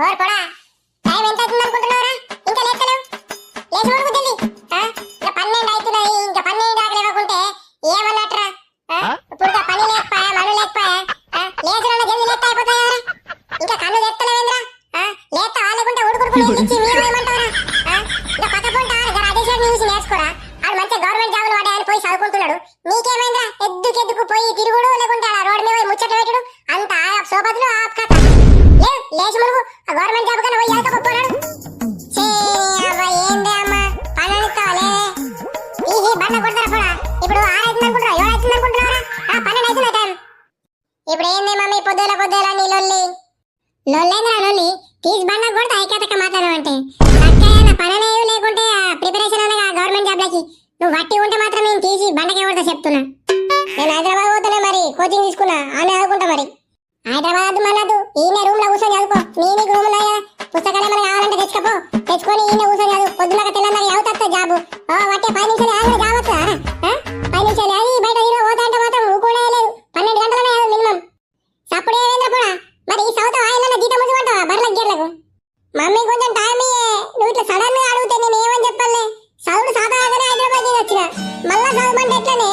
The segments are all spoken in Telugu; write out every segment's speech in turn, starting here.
ఓర్ కొడా టైం ఎంత అవుతుంది అనుకుంటున్నారా? ఇంకా లేస్తలేవు. లేచి వరకు జల్ది. ఇంకా 12 అవుతున్నాయి. ఇంకా 12 దాకా లేవకుంటే ఏమన్నట్రా? ఇప్పుడు పని లేకపోయా, మను లేకపోయా, లేచిన జల్ది లేస్తే అయిపోతాయి. ఇంకా కన్ను తెస్తలేవేంద్రా? లేస్తా లేకుంటే ఉడుకుడుకుని ఇచ్చి మీరేమంటారా? ఇంకా పక్క పొంట అదేశాన్ని చూసి నేర్చుకోరా. ఆడు మంచిగా గవర్నమెంట్ జాబులు వాడాయని పోయి చదువుకుంటున్నాడు. నీకేమైందిరా? ఎద్దుకెద్దుకు పోయి తిరుగుడు లేకుంటే రోడ్డు మీద పోయి ముచ్చట పెట్టుడు అంత సోపతులు ఆ కథ. లేచి మునుగు ఆ గవర్నమెంట్ జాబ్ కన్నా పోయి చదువుకోపోనాడు. ఏందే అమ్మా పనులుస్తావా లేదే? ఈ బండ కొడతారా పోడా? ఇప్పుడు 6 అవుతుంది అనుకుంటున్నా, 7 అవుతుంది అనుకుంటున్నారా? 12 అవుతుంది టైం. ఇప్పుడు ఏంది మమ్మీ పొద్దుల నీ లొల్లి? లొల్లేంద్రా లొల్లి? తీసి బండ కొడతా ఐక్యతక్క మాట్లాడడం అంటే అక్కయ్య పనులేవు లేకుంటే ప్రిపరేషన్ అనగా గవర్నమెంట్ జాబ్లకి నువ్వు వట్టి ఉంటే మాత్రం నేను తీసి బండకే కొడతా చెప్తున్నా. నేను హైదరాబాద్ పోతున్నా, మరి కోచింగ్ తీసుకున్నా ఆమె చదువుకుంటా. మరి హైదరాబాద్ మనదు ఈయన రూమ్ లో కూర్చొని చదువుకో. నీకు రూమ్ లో పుస్తకాలు ఏమైనా కావాలంటే తెచ్చుకోపో. తెచ్చుకొని ఈయన కూర్చొని చదువు. పొద్దునక తెల్లందాక అవుతా జాబు వట్టే 10 నిమిషాలు ఆగి జాబ్ వస్తుందా? 10 నిమిషాలు అది బయట హీరో పోతా అంటే మాత్రం కూడా లేదు. 12 గంటలనే మినిమం. సప్పుడు ఏమైందా కూడా? మరి ఈ సౌత ఆయన జీతం ముద్దుమంటావా బర్లకు గేర్లకు? మమ్మీ కొంచెం టైం ఇయ్యే. నువ్వు ఇట్లా సడన్ గా అడిగితే నేను ఏమని చెప్పాలి? చదువుడు సాధారణంగానే హైదరాబాద్ వచ్చిన మళ్ళా చదవమంటే ఎట్లనే?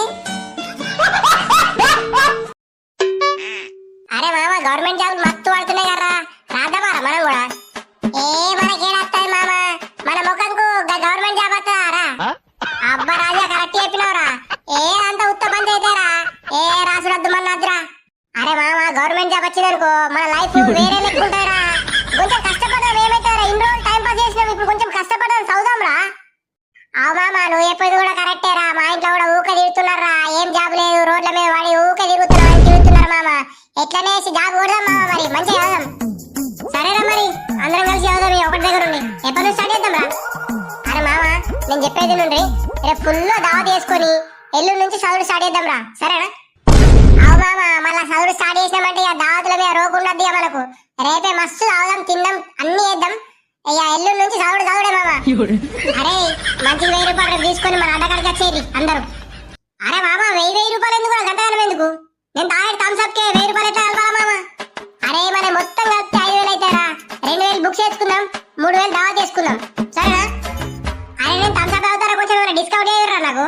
అరే మామ గవర్నమెంట్ జాబ్ మస్తు పడుతున్నాయి కదా, రాద్దామారా మనం కూడా? మనకేడొస్తాయి మామ, మన ముఖంకు గవర్నమెంట్ జాబ్ వస్తుందారా? అబ్బా రాజా కరెక్ట్ చెప్పినవరా. అంత ఉత్త పని చేద్దారా? రాసుడద్దు మన వద్దురా. అరే మామ గవర్నమెంట్ జాబ్ వచ్చిందనుకో మన లైఫ్ వేరే లెక్కుంటారా. కొంచెం కష్టపడదాం. ఏమైతారా ఇన్ని రోజులు టైం పాస్ చేసినావు, ఇప్పుడు కొంచెం కష్టపడదాం చదువుదాం రా. మామ నువ్వు చెప్పేది కూడా కరెక్టేరా. మా ఇంట్లో కూడా ఊక తిరుగుతున్నారా. ఏం జాబ్ లేదు, రోడ్ల మీద వాడి ఊక తిరుగుతున్నారు మామ. ఎట్లనే జాబ్ కొడదాం మామ, మరి మంచిగా చదువుదాం. సరేరా మరి అందరం కలిసి చదువుదాం. ఒకటి దగ్గర ఉండి ఎప్పటి నుంచి స్టార్ట్ చేద్దాం రా? అరే మామ నేను చెప్పేది నుండి రేపు ఫుల్ దావత్ చేసుకొని ఎల్లుండి నుంచి చదువు స్టార్ట్ చేద్దాం రా. సరేనా? అవు మామ మళ్ళా చదువు స్టార్ట్ చేసినామంటే ఇక దావతుల మీద రోగుండద్ది మనకు. రేపే మస్తు చదువుదాం, తిందాం, అన్ని చేద్దాం. ఇక ఎల్లుండి నుంచి చదువుడే మామ. అరే మంచిగా 1000 రూపాయలు తీసుకొని మన అడ్డకాడికి వచ్చేది అందరూ. అరే మామ 1000 రూపాయలు ఎందుకు? గంటగానం ఎందుకు? నేను తాగేది థమ్స్అప్ కే 1000 రూపాయలు ఎట్లా కలపాలా మామ? అరే మన మొత్తం కలిపితే 5000 అవుతారా? 2000 బుక్ చేసుకుందాం, 3000 దావత్ చేసుకుందాం. సరేనా? అరే నేను థమ్స్అప్ అవుతారా? కొంచెం డిస్కౌంట్ చేయరా నాకు?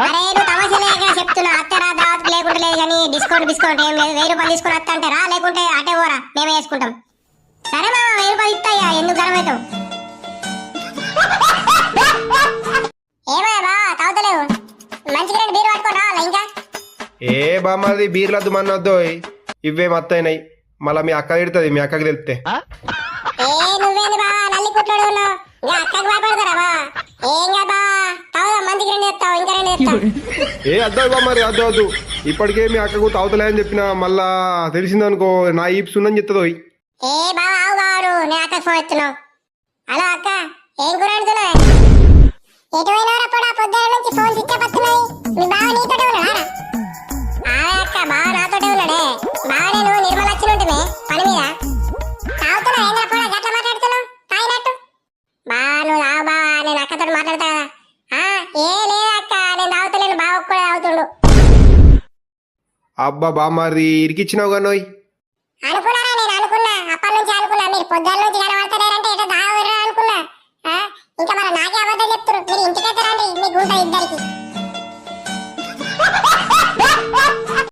అరే నువ్వు తమాషా చెప్తున్నా. అత్తరా దావత్ లేకుంటే లేదు కానీ డిస్కౌంట్ ఏం లేదు. 1000 రూపాయలు తీసుకుని వస్తా అంటారా? లేకుంటే అటే పోరా, మేమే వేసుకుంటాం. సరే మామ 1000 రూపాయలు ఇస్తాయా? ఎందుకు గరం అవుతావు? ఏమయ్యా బా తాగుతలేవు? మంచిగా 2 బీరు పట్టుకొని రావాలా ఇంకా? బామ్మది బీర్లద్దు మనొద్దు, ఇవే మత్తయినాయి. మళ్ళా మీ అక్క తిడుతుంది, మీ అక్కకి తెలిస్తే. నువ్వేంది బా నల్లి కుట్టాడు ఉన్నావు? ఇంకా అక్కకి భయపడతారా బా? ఏం బా తాగుదాం, మంచిగా 2 చెప్తావు, ఇంకా 2 చెప్తావు. అద్దు బామ్మారి అద్దు. ఇప్పటికే మీ అక్కకు తాగుతలే అని చెప్పిన, మళ్ళా తెలిసిందనుకో నా ఈప్స్ ఉందని చెప్తుంది. బావ ఆవు కావారు, నేను అక్కకి ఫోన్ ఎత్తున్నావు. హలో అక్క ఏం కూర వండుతున్నావు? ఎటువైనా కూడా పొద్దున నుంచి ఫోన్ స్విచ్ ఆఫ్ వస్తున్నాయి. మీ బావ నీతోటే ఉన్నాడా? అక్క బావ నాతోటే ఉన్నాడే. బావ నేను నిర్మల వచ్చి ఉంటుమే పని మీద. తాగుతున్నా ఏంద్రా కూడా గట్ల మాట్లాడుతున్నావు తాగినట్టు? బా నువ్వు తాగు బావా, నేను అక్కతో మాట్లాడతా కదా. ఏ లేదు అక్క నేను తాగుతలేను, బావ కూడా తాగుతుండు. అబ్బా బామ్మారి ఇరికిచ్చినావు కన్నోయ్. అనుకున్నారా? నేను అనుకున్నా, అప్పటి నుంచి అనుకున్నా మీరు పొద్దున్న నుంచి కనబడతారంటే ఎటో తాగరా అనుకున్నా. ఇంకా మరి నాకే అబద్ధం చెప్తారు. మీరు ఇంటికైతే రండి, మీకు ఉంటాయి ఇద్దరికి.